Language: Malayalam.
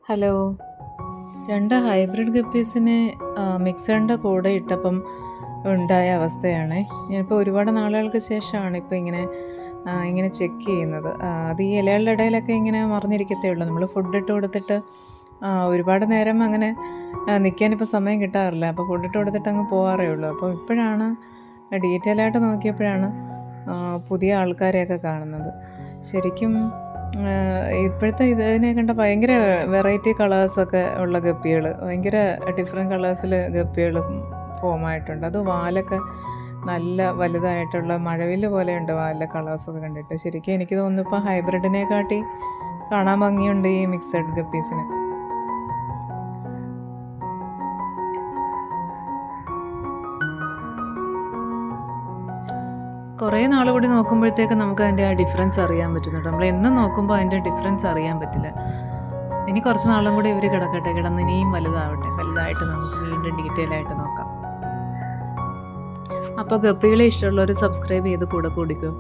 ഹലോ. 2 ഹൈബ്രിഡ് ഗപ്പീസിനെ മിക്സറിൻ്റെ കൂടെ ഇട്ടപ്പം ഉണ്ടായ അവസ്ഥയാണേ. ഞാനിപ്പോൾ ഒരുപാട് നാളുകൾക്ക് ശേഷമാണ് ഇപ്പോൾ ഇങ്ങനെ ചെക്ക് ചെയ്യുന്നത്. അത് ഈ ഇലകളുടെ ഇടയിലൊക്കെ ഇങ്ങനെ മറിഞ്ഞിരിക്കത്തേ ഉള്ളൂ. നമ്മൾ ഫുഡ് ഇട്ട് കൊടുത്തിട്ട് ഒരുപാട് നേരം അങ്ങനെ നിൽക്കാനിപ്പോൾ സമയം കിട്ടാറില്ല. അപ്പോൾ ഫുഡ് ഇട്ട് കൊടുത്തിട്ട് അങ്ങ് പോകാറേ ഉള്ളൂ. അപ്പോൾ ഇപ്പോഴാണ് ഡീറ്റെയിൽ ആയിട്ട് നോക്കിയപ്പോഴാണ് പുതിയ ആൾക്കാരെയൊക്കെ കാണുന്നത്. ശരിക്കും ഇപ്പോഴത്തെ ഇതിനെ കണ്ട ഭയങ്കര വെറൈറ്റി കളേഴ്സൊക്കെ ഉള്ള ഗപ്പികൾ, ഭയങ്കര ഡിഫറെൻറ്റ് കളേഴ്സിൽ ഗപ്പികൾ ഫോമായിട്ടുണ്ട്. അത് വാലൊക്കെ നല്ല വലുതായിട്ടുള്ള മഴവില്ല് പോലെയുണ്ട് വാലിലെ കളേഴ്സൊക്കെ കണ്ടിട്ട്. ശരിക്കും എനിക്ക് തോന്നുന്നു ഇപ്പോൾ ഹൈബ്രിഡിനെക്കാട്ടി കാണാൻ ഭംഗിയുണ്ട് ഈ മിക്സഡ് ഗപ്പീസിന്. കുറേ നാൾ കൂടി നോക്കുമ്പോഴത്തേക്ക് നമുക്ക് അതിൻ്റെ ആ ഡിഫറൻസ് അറിയാൻ പറ്റുന്നുണ്ട്. നമ്മൾ എന്നും നോക്കുമ്പോൾ അതിൻ്റെ ഡിഫറൻസ് അറിയാൻ പറ്റില്ല. ഇനി കുറച്ച് നാളും കൂടി ഇവർ കിടന്ന് ഇനിയും വലുതായിട്ട് നമുക്ക് വീണ്ടും ഡീറ്റെയിൽ ആയിട്ട് നോക്കാം. അപ്പോൾ ഗപ്പികളെ ഇഷ്ടമുള്ളവർ സബ്സ്ക്രൈബ് ചെയ്ത് കൂടെ കൂടിക്കോ.